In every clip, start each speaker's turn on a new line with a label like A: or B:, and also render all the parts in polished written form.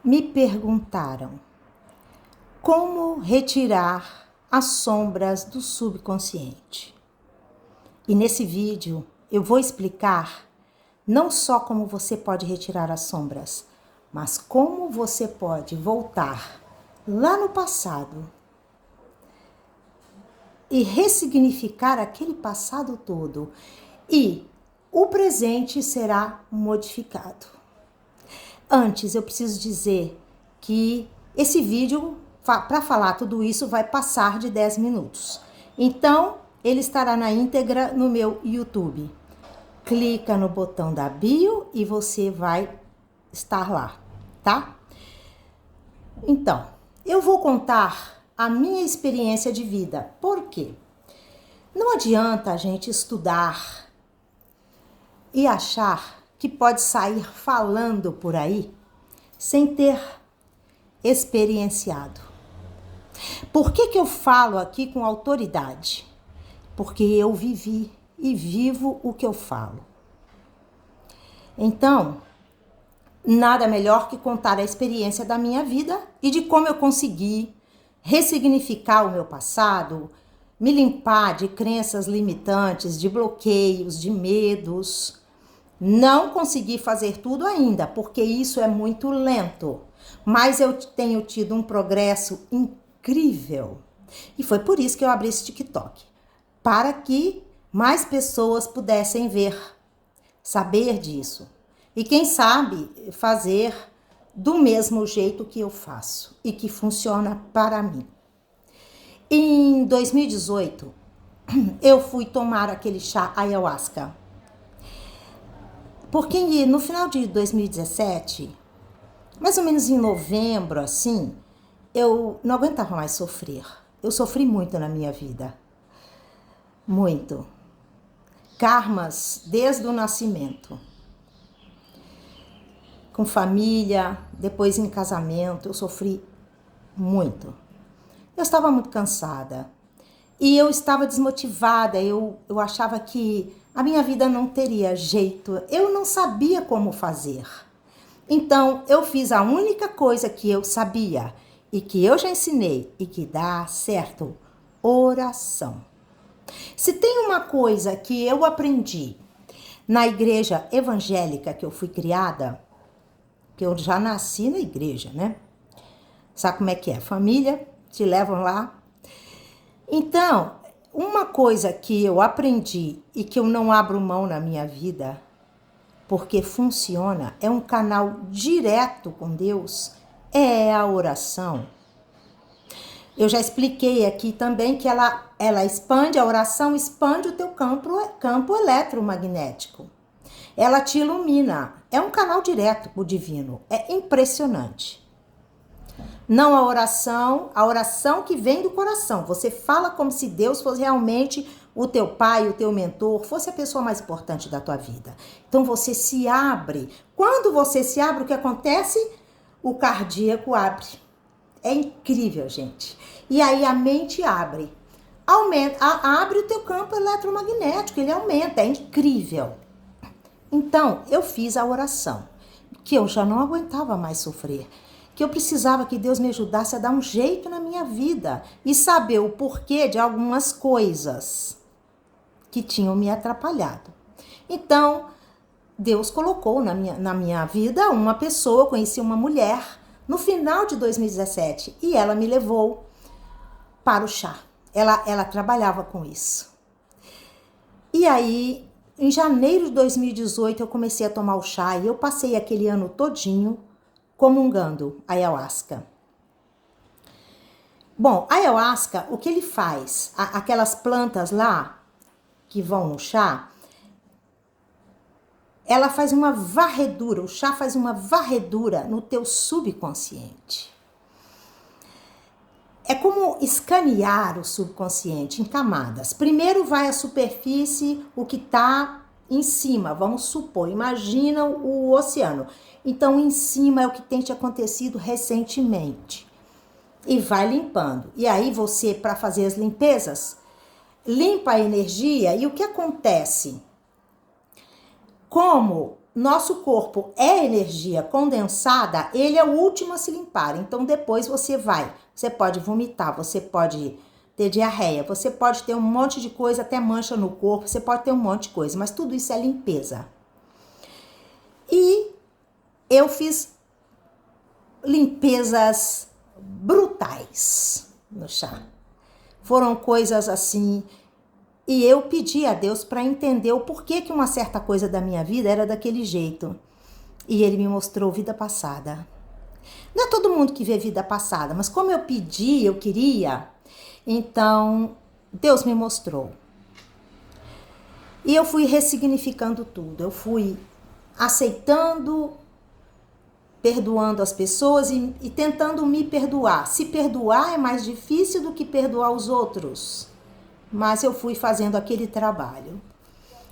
A: Me perguntaram como retirar as sombras do subconsciente. E nesse vídeo eu vou explicar não só como você pode retirar as sombras, mas como você pode voltar lá no passado e ressignificar aquele passado todo, e o presente será modificado. Antes, eu preciso dizer que esse vídeo, para falar tudo isso, vai passar de 10 minutos. Então, ele estará na íntegra no meu YouTube. Clica no botão da bio e você vai estar lá, tá? Então, eu vou contar a minha experiência de vida. Por quê? Não adianta a gente estudar e achar que pode sair falando por aí sem ter experienciado. Por que eu falo aqui com autoridade? Porque eu vivi e vivo o que eu falo. Então, nada melhor que contar a experiência da minha vida e de como eu consegui ressignificar o meu passado, me limpar de crenças limitantes, de bloqueios, de medos. Não consegui fazer tudo ainda, porque isso é muito lento, mas eu tenho tido um progresso incrível. E foi por isso que eu abri esse TikTok, para que mais pessoas pudessem ver, saber disso. E quem sabe fazer do mesmo jeito que eu faço e que funciona para mim. Em 2018, eu fui tomar aquele chá ayahuasca. Porque no final de 2017, mais ou menos em novembro, assim, eu não aguentava mais sofrer. Eu sofri muito na minha vida. Muito. Karmas desde o nascimento. Com família, depois em casamento, eu sofri muito. Eu estava muito cansada. E eu estava desmotivada, eu achava que a minha vida não teria jeito. Eu não sabia como fazer. Então, eu fiz a única coisa que eu sabia e que eu já ensinei e que dá certo: oração. Se tem uma coisa que eu aprendi na igreja evangélica que eu fui criada, que eu já nasci na igreja, né? Sabe como é que é? Família, te levam lá. Então, uma coisa que eu aprendi e que eu não abro mão na minha vida, porque funciona, é um canal direto com Deus, é a oração. Eu já expliquei aqui também que ela expande, a oração expande o teu campo eletromagnético. Ela te ilumina. É um canal direto com o divino. É impressionante. Não a oração que vem do coração. Você fala como se Deus fosse realmente o teu pai, o teu mentor, fosse a pessoa mais importante da tua vida. Então você se abre. Quando você se abre, o que acontece? O cardíaco abre. É incrível, gente. E aí a mente abre. Abre o teu campo eletromagnético, ele aumenta, é incrível. Então, eu fiz a oração, que eu já não aguentava mais sofrer, que eu precisava que Deus me ajudasse a dar um jeito na minha vida e saber o porquê de algumas coisas que tinham me atrapalhado. Então, Deus colocou na minha vida uma pessoa, eu conheci uma mulher no final de 2017 e ela me levou para o chá. Ela trabalhava com isso. E aí, em janeiro de 2018, eu comecei a tomar o chá e eu passei aquele ano todinho comungando ayahuasca. Bom, ayahuasca, o que ele faz? Aquelas plantas lá que vão no chá, ela faz uma varredura, o chá faz uma varredura no teu subconsciente. É como escanear o subconsciente em camadas. Primeiro vai à superfície, o que está em cima, vamos supor, imagina o oceano. Então, em cima é o que tem te acontecido recentemente. E vai limpando. E aí você, para fazer as limpezas, limpa a energia e o que acontece? Como nosso corpo é energia condensada, ele é o último a se limpar. Então depois você pode vomitar, você pode ter diarreia, você pode ter um monte de coisa, até mancha no corpo, você pode ter um monte de coisa, mas tudo isso é limpeza. E eu fiz limpezas brutais no chá. Foram coisas assim, e eu pedi a Deus para entender o porquê que uma certa coisa da minha vida era daquele jeito. E ele me mostrou vida passada. Não é todo mundo que vê vida passada, mas como eu pedi, eu queria, então Deus me mostrou. E eu fui ressignificando tudo, eu fui aceitando, perdoando as pessoas e tentando me perdoar. Se perdoar é mais difícil do que perdoar os outros, mas eu fui fazendo aquele trabalho.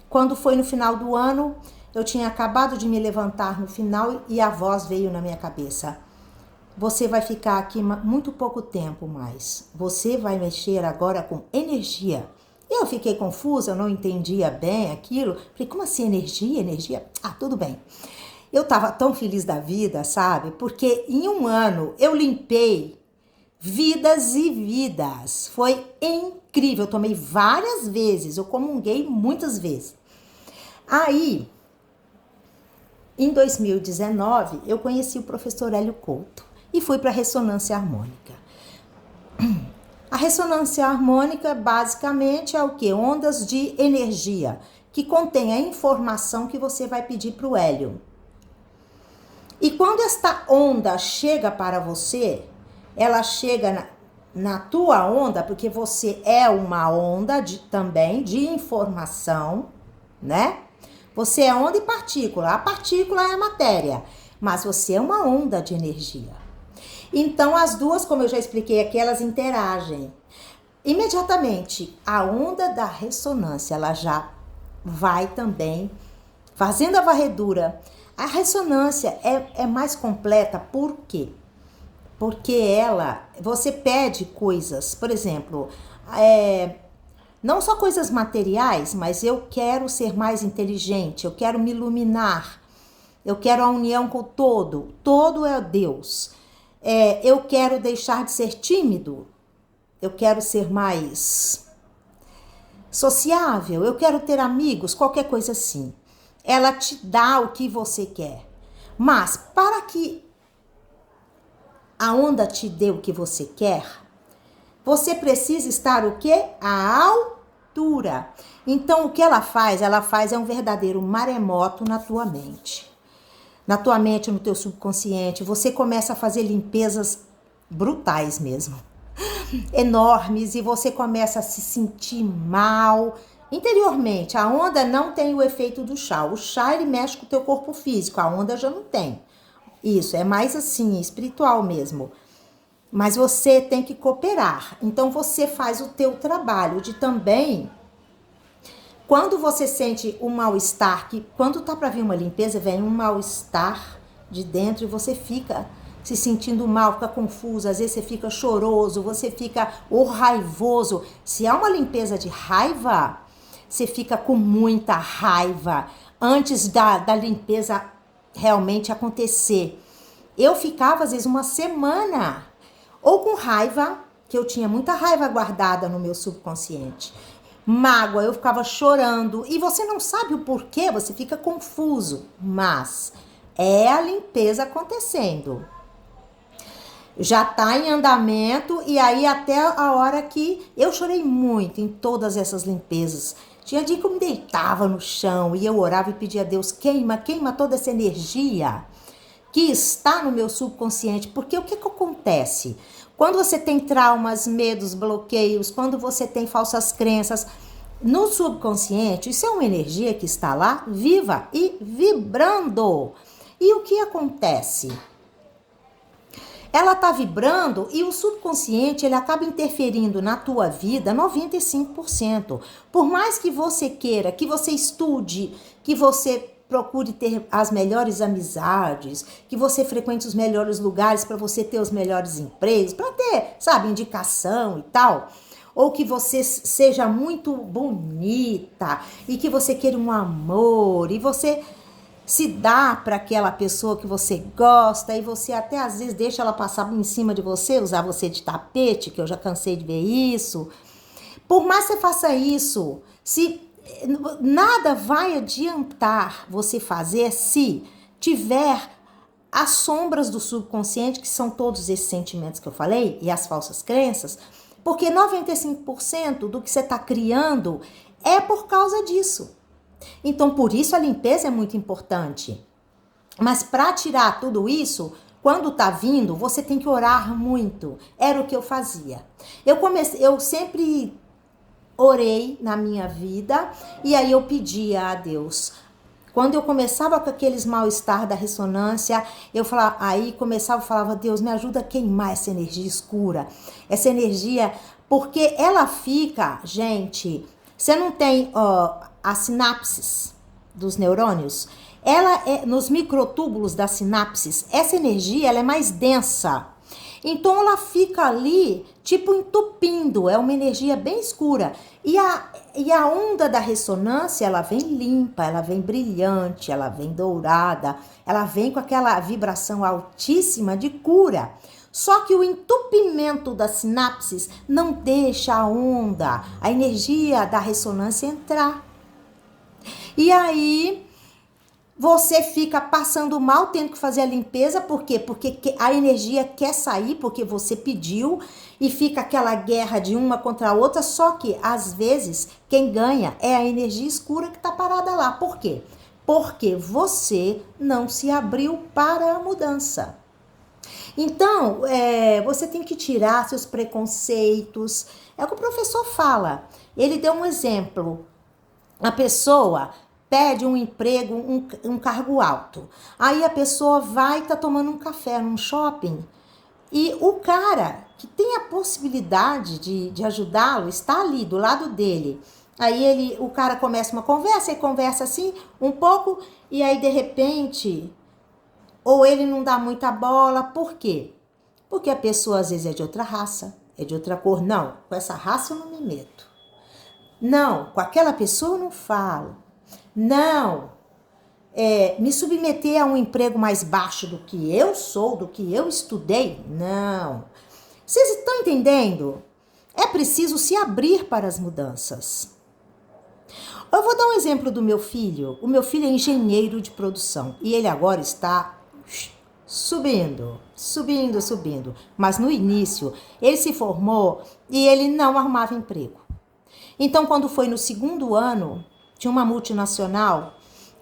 A: Quando foi no final do ano, eu tinha acabado de me levantar no final e a voz veio na minha cabeça: você vai ficar aqui muito pouco tempo mais, você vai mexer agora com energia. Eu fiquei confusa, eu não entendia bem aquilo. Falei, como assim energia? Energia? Ah, tudo bem. Eu tava tão feliz da vida, sabe? Porque em um ano eu limpei vidas e vidas. Foi incrível. Eu tomei várias vezes, eu comunguei muitas vezes. Aí, em 2019, eu conheci o professor Hélio Couto e fui para a ressonância harmônica. A ressonância harmônica basicamente é o quê? Ondas de energia que contém a informação que você vai pedir para o Hélio. E quando esta onda chega para você, ela chega na tua onda, porque você é uma onda também de informação, né? Você é onda e partícula. A partícula é a matéria, mas você é uma onda de energia. Então, as duas, como eu já expliquei aqui, elas interagem. Imediatamente, a onda da ressonância, ela já vai também fazendo a varredura. A ressonância é mais completa, por quê? Porque você pede coisas, por exemplo, não só coisas materiais, mas eu quero ser mais inteligente, eu quero me iluminar, eu quero a união com o todo é Deus. Eu quero deixar de ser tímido, eu quero ser mais sociável, eu quero ter amigos, qualquer coisa assim. Ela te dá o que você quer. Mas para que a onda te dê o que você quer, você precisa estar o quê? À altura. Então o que ela faz um verdadeiro maremoto na tua mente. Na tua mente, no teu subconsciente, você começa a fazer limpezas brutais mesmo, enormes, e você começa a se sentir mal interiormente. A onda não tem o efeito do chá. O chá, ele mexe com o teu corpo físico, a onda já não tem. Isso, é mais assim, espiritual mesmo. Mas você tem que cooperar. Então você faz o teu trabalho de também. Quando você sente um mal-estar, que quando tá para vir uma limpeza, vem um mal-estar de dentro e você fica se sentindo mal, fica confuso, às vezes você fica choroso, você fica raivoso. Se há uma limpeza de raiva, você fica com muita raiva antes da limpeza realmente acontecer. Eu ficava às vezes uma semana ou com raiva, que eu tinha muita raiva guardada no meu subconsciente. Mágoa, eu ficava chorando e você não sabe o porquê, você fica confuso, mas é a limpeza acontecendo. Já tá em andamento e aí até a hora que eu chorei muito em todas essas limpezas. Tinha dia que eu me deitava no chão e eu orava e pedia a Deus, queima toda essa energia que está no meu subconsciente, porque o que acontece? Quando você tem traumas, medos, bloqueios, quando você tem falsas crenças, no subconsciente, isso é uma energia que está lá, viva e vibrando. E o que acontece? Ela está vibrando e o subconsciente, ele acaba interferindo na tua vida 95%. Por mais que você queira, que você estude, que você procure ter as melhores amizades, que você frequente os melhores lugares para você ter os melhores empregos, para ter, sabe, indicação e tal, ou que você seja muito bonita e que você queira um amor e você se dá para aquela pessoa que você gosta e você até às vezes deixa ela passar em cima de você, usar você de tapete, que eu já cansei de ver isso. Por mais que você faça isso, se nada vai adiantar você fazer se tiver as sombras do subconsciente, que são todos esses sentimentos que eu falei, e as falsas crenças, porque 95% do que você está criando é por causa disso. Então, por isso a limpeza é muito importante. Mas para tirar tudo isso, quando tá vindo, você tem que orar muito. Era o que eu fazia. Eu sempre orei na minha vida e aí eu pedia a Deus. Quando eu começava com aqueles mal-estar da ressonância, falava, Deus, me ajuda a queimar essa energia escura. Essa energia, porque ela fica, gente, você não tem as sinapses dos neurônios? Ela é nos microtúbulos das sinapses, essa energia ela é mais densa. Então ela fica ali, tipo entupindo, é uma energia bem escura. E a onda da ressonância, ela vem limpa, ela vem brilhante, ela vem dourada, ela vem com aquela vibração altíssima de cura. Só que o entupimento das sinapses não deixa a onda, a energia da ressonância entrar. E aí você fica passando mal, tendo que fazer a limpeza, por quê? Porque a energia quer sair, porque você pediu, e fica aquela guerra de uma contra a outra, só que, às vezes, quem ganha é a energia escura que tá parada lá. Por quê? Porque você não se abriu para a mudança. Então, você tem que tirar seus preconceitos. É o que o professor fala. Ele deu um exemplo. A pessoa pede um emprego, um cargo alto. Aí a pessoa vai tá tomando um café num shopping e o cara que tem a possibilidade de ajudá-lo está ali do lado dele. Aí o cara começa uma conversa e conversa assim um pouco e aí de repente ou ele não dá muita bola. Por quê? Porque a pessoa às vezes é de outra raça, é de outra cor. Não, com essa raça eu não me meto. Não, com aquela pessoa eu não falo. Não, me submeter a um emprego mais baixo do que eu sou, do que eu estudei, não. Vocês estão entendendo? É preciso se abrir para as mudanças. Eu vou dar um exemplo do meu filho. O meu filho é engenheiro de produção e ele agora está subindo. Mas no início, ele se formou e ele não arrumava emprego. Então, quando foi no segundo ano, tinha uma multinacional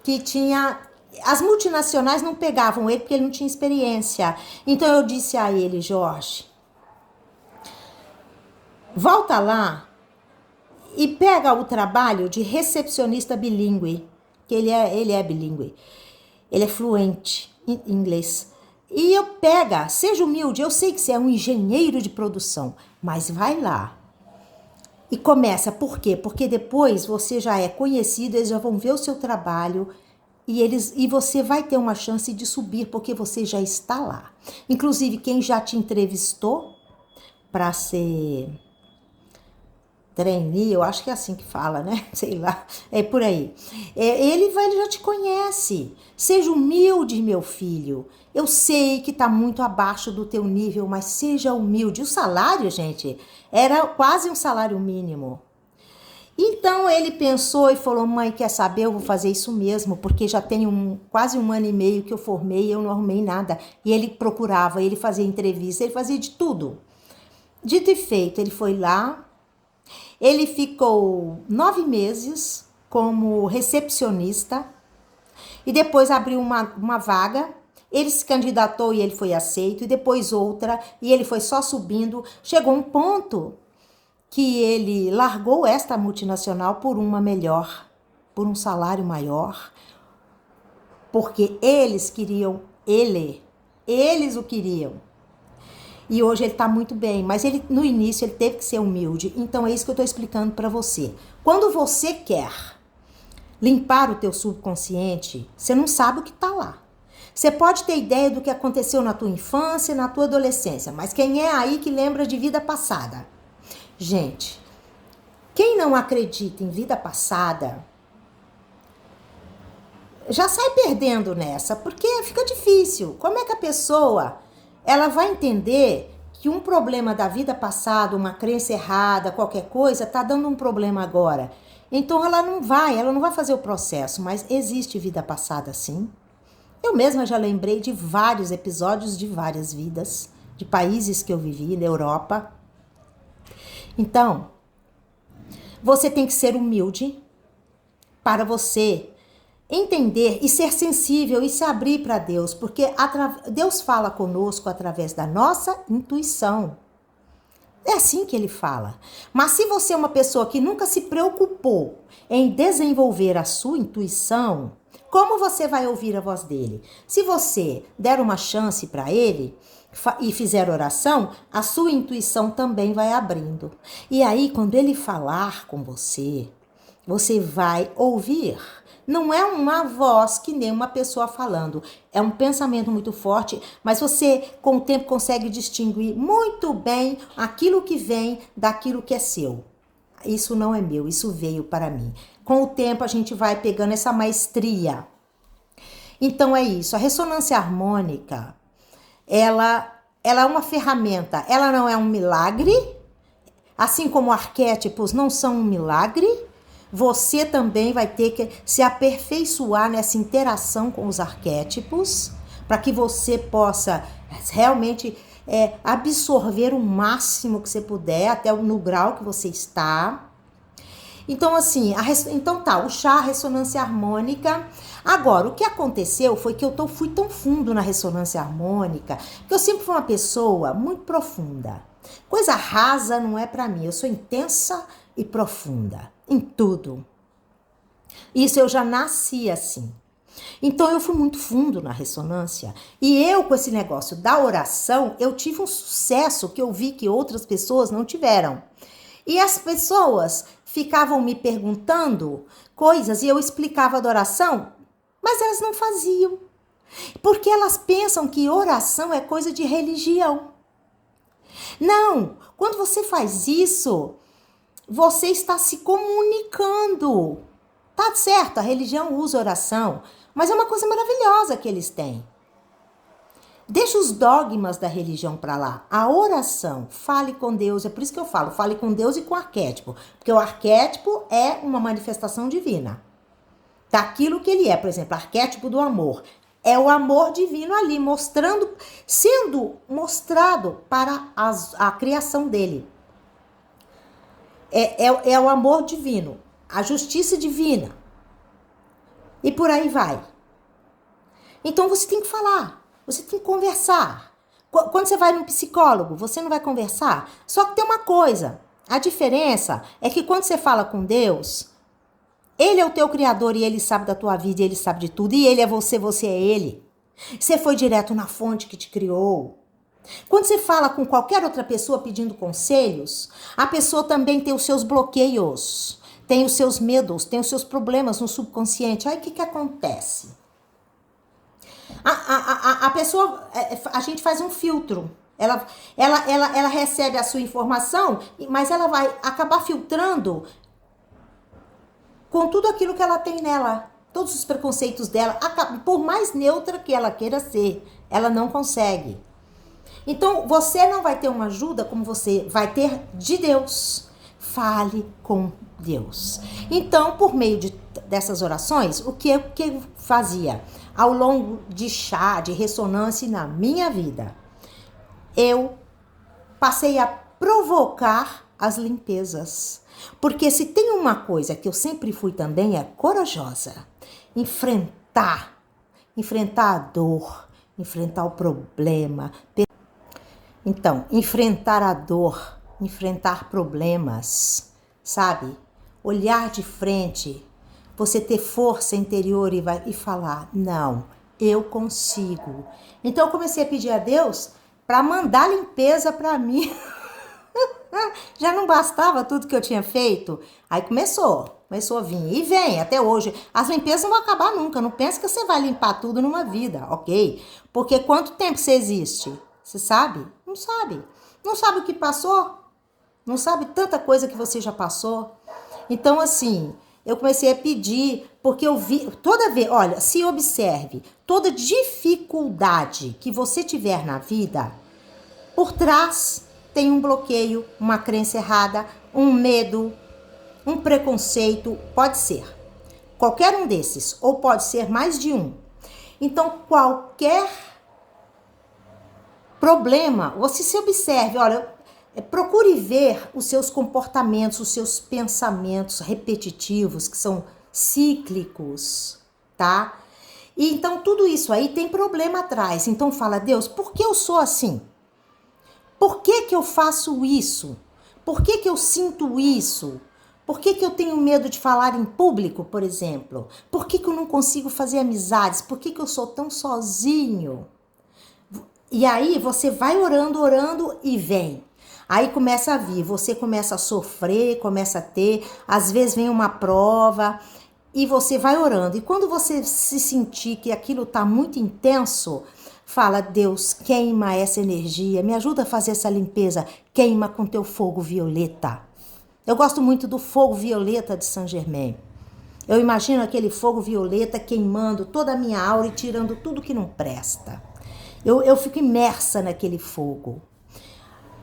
A: que tinha... As multinacionais não pegavam ele porque ele não tinha experiência. Então, eu disse a ele, Jorge, volta lá e pega o trabalho de recepcionista bilíngue, que ele é bilíngue. Ele é fluente em inglês. E seja humilde, eu sei que você é um engenheiro de produção, mas vai lá. E começa, por quê? Porque depois você já é conhecido, eles já vão ver o seu trabalho e você vai ter uma chance de subir, porque você já está lá. Inclusive, quem já te entrevistou para ser trainee, eu acho que é assim que fala, né? Sei lá, é por aí. Ele já te conhece. Seja humilde, meu filho. Eu sei que está muito abaixo do teu nível, mas seja humilde. O salário, gente, era quase um salário mínimo. Então ele pensou e falou, mãe, quer saber? Eu vou fazer isso mesmo, porque já tem quase um ano e meio que eu formei e eu não arrumei nada. E ele procurava, ele fazia entrevista, ele fazia de tudo. Dito e feito, ele foi lá. Ele ficou 9 meses como recepcionista e depois abriu uma vaga. Ele se candidatou e ele foi aceito, e depois outra, e ele foi só subindo. Chegou um ponto que ele largou esta multinacional por uma melhor, por um salário maior, porque eles o queriam. E hoje ele está muito bem, mas no início ele teve que ser humilde. Então é isso que eu estou explicando para você. Quando você quer limpar o teu subconsciente, você não sabe o que está lá. Você pode ter ideia do que aconteceu na tua infância, na tua adolescência, mas quem é aí que lembra de vida passada? Gente, quem não acredita em vida passada, já sai perdendo nessa, porque fica difícil. Como é que a pessoa ela vai entender que um problema da vida passada, uma crença errada, qualquer coisa, tá dando um problema agora? Então ela não vai fazer o processo, mas existe vida passada sim. Eu mesma já lembrei de vários episódios de várias vidas, de países que eu vivi, na Europa. Então, você tem que ser humilde para você entender e ser sensível e se abrir para Deus, porque Deus fala conosco através da nossa intuição. É assim que ele fala. Mas se você é uma pessoa que nunca se preocupou em desenvolver a sua intuição, como você vai ouvir a voz dele? Se você der uma chance para ele e fizer oração, a sua intuição também vai abrindo. E aí, quando ele falar com você, você vai ouvir. Não é uma voz que nem uma pessoa falando. É um pensamento muito forte, mas você, com o tempo, consegue distinguir muito bem aquilo que vem daquilo que é seu. Isso não é meu, isso veio para mim. Com o tempo, a gente vai pegando essa maestria. Então, é isso. A ressonância harmônica, ela é uma ferramenta. Ela não é um milagre, assim como arquétipos não são um milagre. Você também vai ter que se aperfeiçoar nessa interação com os arquétipos para que você possa realmente absorver o máximo que você puder, até no grau que você está. Então, assim, o chá, a ressonância harmônica. Agora, o que aconteceu foi que fui tão fundo na ressonância harmônica, que eu sempre fui uma pessoa muito profunda. Coisa rasa não é para mim, eu sou intensa e profunda em tudo. Isso eu já nasci assim. Então eu fui muito fundo na ressonância. E eu, com esse negócio da oração, eu tive um sucesso que eu vi que outras pessoas não tiveram. E as pessoas ficavam me perguntando coisas e eu explicava a oração, mas elas não faziam. Porque elas pensam que oração é coisa de religião. Não, quando você faz isso, você está se comunicando. Tá certo, a religião usa oração, mas é uma coisa maravilhosa que eles têm. Deixa os dogmas da religião para lá. A oração, fale com Deus, é por isso que eu falo, fale com Deus e com o arquétipo. Porque o arquétipo é uma manifestação divina. Daquilo que ele é, por exemplo, arquétipo do amor. É o amor divino ali, sendo mostrado para a criação dele. É o amor divino, a justiça divina. E por aí vai. Então você tem que falar, você tem que conversar. Quando você vai num psicólogo, você não vai conversar? Só que tem uma coisa, a diferença é que quando você fala com Deus, ele é o teu criador e ele sabe da tua vida, e ele sabe de tudo. E ele é você, você é ele. Você foi direto na fonte que te criou. Quando você fala com qualquer outra pessoa pedindo conselhos, a pessoa também tem os seus bloqueios, tem os seus medos, tem os seus problemas no subconsciente. Aí o que acontece? A pessoa, a gente faz um filtro. Ela recebe a sua informação, mas ela vai acabar filtrando com tudo aquilo que ela tem nela, todos os preconceitos dela, por mais neutra que ela queira ser, ela não consegue. Então, você não vai ter uma ajuda como você vai ter de Deus. Fale com Deus. Então, por meio dessas orações, o que eu fazia? Ao longo de chá, de ressonância na minha vida, eu passei a provocar as limpezas. Porque se tem uma coisa que eu sempre fui também, é corajosa. Enfrentar a dor, enfrentar o problema. Então, enfrentar a dor, enfrentar problemas, sabe? Olhar de frente, você ter força interior e falar, não, eu consigo. Então eu comecei a pedir a Deus para mandar limpeza para mim. Já não bastava tudo que eu tinha feito? Aí começou a vir e vem até hoje. As limpezas não vão acabar nunca, não pense que você vai limpar tudo numa vida, ok? Porque quanto tempo você existe? Você sabe? Não sabe. Não sabe o que passou? Não sabe tanta coisa que você já passou? Então, assim, eu comecei a pedir, porque eu vi, toda vez, olha, se observe, toda dificuldade que você tiver na vida, por trás tem um bloqueio, uma crença errada, um medo, um preconceito, pode ser. Qualquer um desses, ou pode ser mais de um. Então, qualquer problema, você se observe, olha, procure ver os seus comportamentos, os seus pensamentos repetitivos, que são cíclicos, tá? E então tudo isso aí tem problema atrás. Então fala, Deus, por que eu sou assim? Por que eu faço isso? Por que eu sinto isso? Por que eu tenho medo de falar em público, por exemplo? Por que eu não consigo fazer amizades? Por que eu sou tão sozinho? E aí você vai orando, orando e vem. Aí começa a vir, você começa a sofrer, começa a ter, às vezes vem uma prova e você vai orando. E quando você se sentir que aquilo está muito intenso, fala, Deus, queima essa energia, me ajuda a fazer essa limpeza, queima com teu fogo violeta. Eu gosto muito do fogo violeta de Saint Germain. Eu imagino aquele fogo violeta queimando toda a minha aura e tirando tudo que não presta. Eu fico imersa naquele fogo.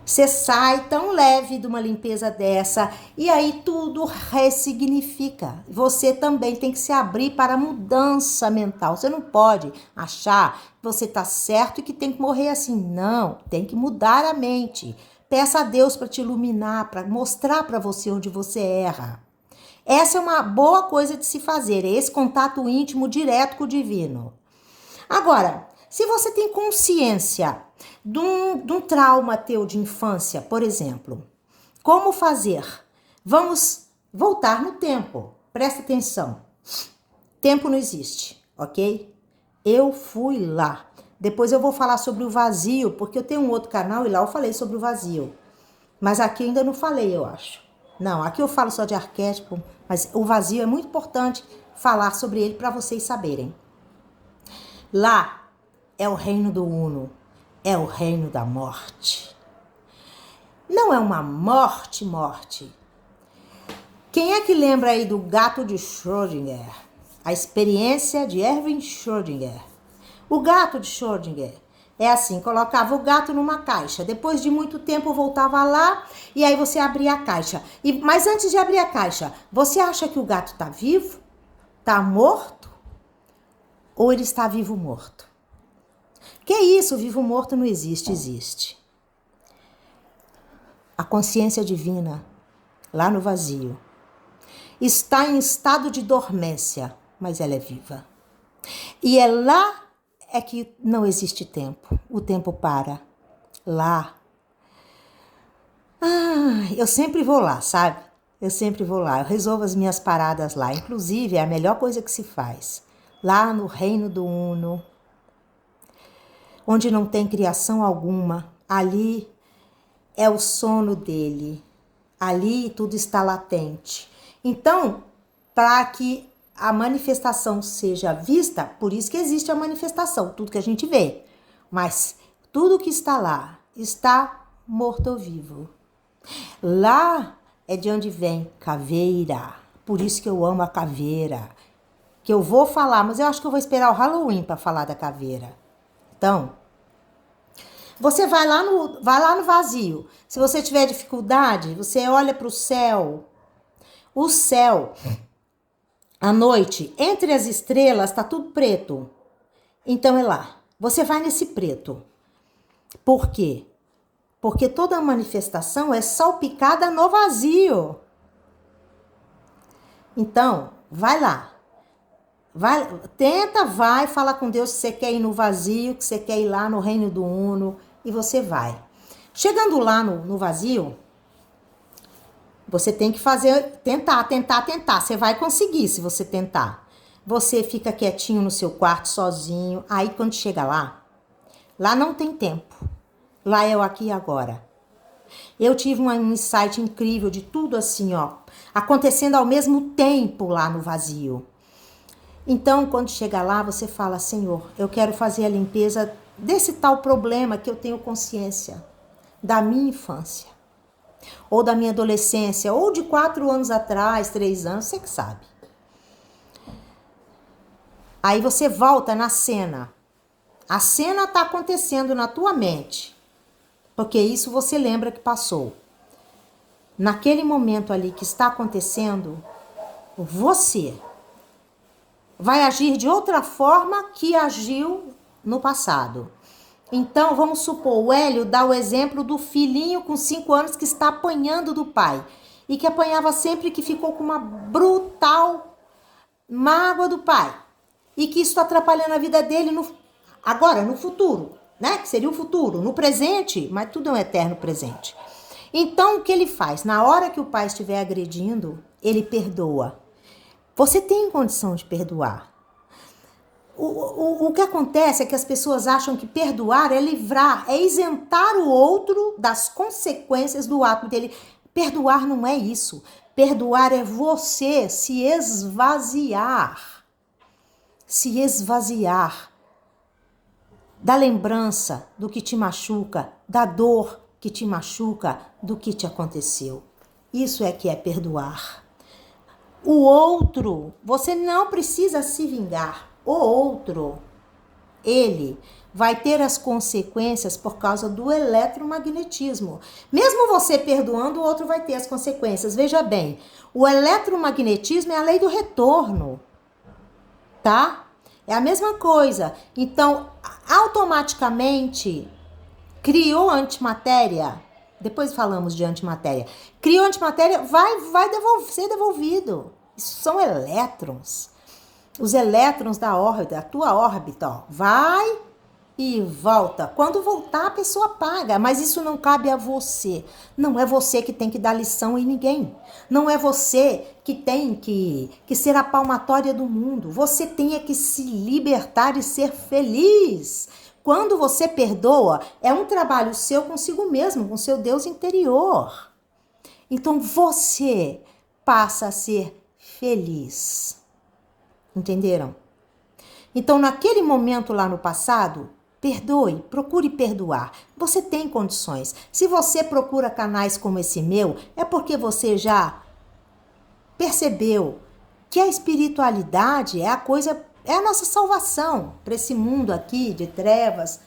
A: Você sai tão leve de uma limpeza dessa e aí tudo ressignifica. Você também tem que se abrir para a mudança mental. Você não pode achar que você está certo e que tem que morrer assim. Não, tem que mudar a mente. Peça a Deus para te iluminar, para mostrar para você onde você erra. Essa é uma boa coisa de se fazer, é esse contato íntimo direto com o divino. Agora, se você tem consciência de um trauma teu de infância, por exemplo, como fazer? Vamos voltar no tempo. Presta atenção. Tempo não existe, ok? Eu fui lá. Depois eu vou falar sobre o vazio, porque eu tenho um outro canal e lá eu falei sobre o vazio. Mas aqui eu ainda não falei, eu acho. Não, aqui eu falo só de arquétipo, mas o vazio é muito importante falar sobre ele para vocês saberem. Lá é o reino do Uno, é o reino da morte. Não é uma morte. Quem é que lembra aí do gato de Schrödinger? A experiência de Erwin Schrödinger. O gato de Schrödinger é assim, colocava o gato numa caixa, depois de muito tempo voltava lá e aí você abria a caixa. Mas antes de abrir a caixa, você acha que o gato está vivo? Está morto? Ou ele está vivo morto? Que isso, vivo morto não existe, existe. A consciência divina, lá no vazio, está em estado de dormência, mas ela é viva. E é lá é que não existe tempo, o tempo para. Lá. Eu sempre vou lá, sabe? Eu sempre vou lá, eu resolvo as minhas paradas lá. Inclusive, é a melhor coisa que se faz. Lá no reino do Uno, onde não tem criação alguma, ali é o sono dele, ali tudo está latente. Então, para que a manifestação seja vista, por isso que existe a manifestação, tudo que a gente vê, mas tudo que está lá está morto ou vivo. Lá é de onde vem caveira, por isso que eu amo a caveira, que eu vou falar, mas eu acho que eu vou esperar o Halloween para falar da caveira. Então, você vai lá no vazio. Se você tiver dificuldade, você olha para o céu. O céu, à noite, entre as estrelas, está tudo preto. Então é lá. Você vai nesse preto. Por quê? Porque toda manifestação é salpicada no vazio. Então, vai lá. Vai falar com Deus que você quer ir no vazio, que você quer ir lá no reino do Uno, e você vai. Chegando lá no vazio, você tem que tentar. Você vai conseguir se você tentar. Você fica quietinho no seu quarto, sozinho. Aí quando chega lá não tem tempo. Lá é o aqui e agora. Eu tive um insight incrível de tudo assim, ó, acontecendo ao mesmo tempo lá no vazio. Então, quando chega lá, você fala, Senhor, eu quero fazer a limpeza desse tal problema que eu tenho consciência, da minha infância, ou da minha adolescência, ou de 4 anos atrás, 3 anos, você que sabe. Aí você volta na cena. A cena está acontecendo na tua mente, porque isso você lembra que passou. Naquele momento ali que está acontecendo, você vai agir de outra forma que agiu no passado. Então, vamos supor, o Hélio dá o exemplo do filhinho com 5 anos que está apanhando do pai. E que apanhava sempre, que ficou com uma brutal mágoa do pai. E que isso está atrapalhando a vida dele agora, no futuro, né? Que seria o futuro, no presente, mas tudo é um eterno presente. Então, o que ele faz? Na hora que o pai estiver agredindo, ele perdoa. Você tem condição de perdoar. O que acontece é que as pessoas acham que perdoar é livrar, é isentar o outro das consequências do ato dele. Perdoar não é isso. Perdoar é você se esvaziar. Se esvaziar da lembrança do que te machuca, da dor que te machuca, do que te aconteceu. Isso é que é perdoar. O outro, você não precisa se vingar. O outro, ele vai ter as consequências por causa do eletromagnetismo. Mesmo você perdoando, o outro vai ter as consequências. Veja bem, o eletromagnetismo é a lei do retorno, tá? É a mesma coisa. Então, automaticamente, criou antimatéria. Depois falamos de antimatéria. Criou antimatéria, vai ser devolvido. Isso são elétrons. Os elétrons da órbita, a tua órbita, ó, vai e volta. Quando voltar, a pessoa paga, mas isso não cabe a você. Não é você que tem que dar lição em ninguém. Não é você que tem que ser a palmatória do mundo. Você tem que se libertar e ser feliz. Quando você perdoa, é um trabalho seu consigo mesmo, com seu Deus interior. Então você passa a ser feliz. Entenderam? Então, naquele momento lá no passado, perdoe, procure perdoar. Você tem condições. Se você procura canais como esse meu, é porque você já percebeu que a espiritualidade é a nossa salvação para esse mundo aqui de trevas,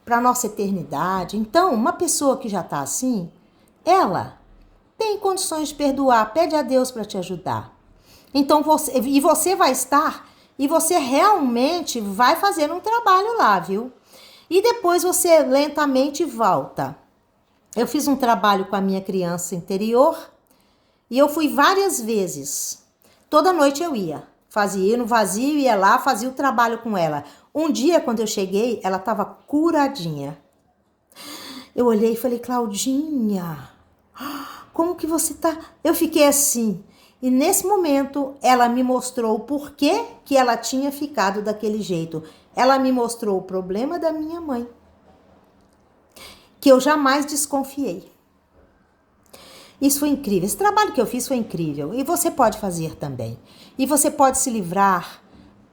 A: para a nossa eternidade. Então, uma pessoa que já está assim, ela tem condições de perdoar, pede a Deus para te ajudar. Então, você vai estar, e você realmente vai fazer um trabalho lá, viu? E depois você lentamente volta. Eu fiz um trabalho com a minha criança interior, e eu fui várias vezes. Toda noite eu ia no vazio, ia lá, fazia o trabalho com ela. Um dia, quando eu cheguei, ela estava curadinha. Eu olhei e falei, Claudinha, como que você tá? Eu fiquei assim. E nesse momento, ela me mostrou o porquê que ela tinha ficado daquele jeito. Ela me mostrou o problema da minha mãe, que eu jamais desconfiei. Isso foi incrível. Esse trabalho que eu fiz foi incrível. E você pode fazer também. E você pode se livrar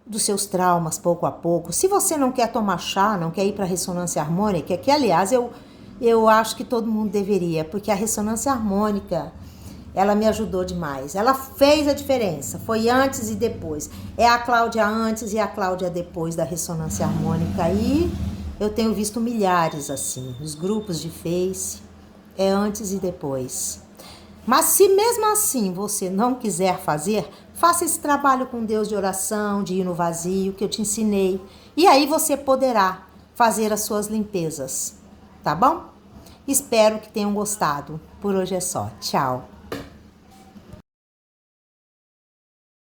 A: dos seus traumas pouco a pouco. Se você não quer tomar chá, não quer ir para a ressonância harmônica, que aliás eu acho que todo mundo deveria, porque a ressonância harmônica, ela me ajudou demais. Ela fez a diferença. Foi antes e depois. É a Cláudia antes e a Cláudia depois da ressonância harmônica. E eu tenho visto milhares assim, nos grupos de Face. É antes e depois. Mas se mesmo assim você não quiser fazer, faça esse trabalho com Deus de oração, de ir no vazio, que eu te ensinei. E aí você poderá fazer as suas limpezas. Tá bom? Espero que tenham gostado. Por hoje é só. Tchau.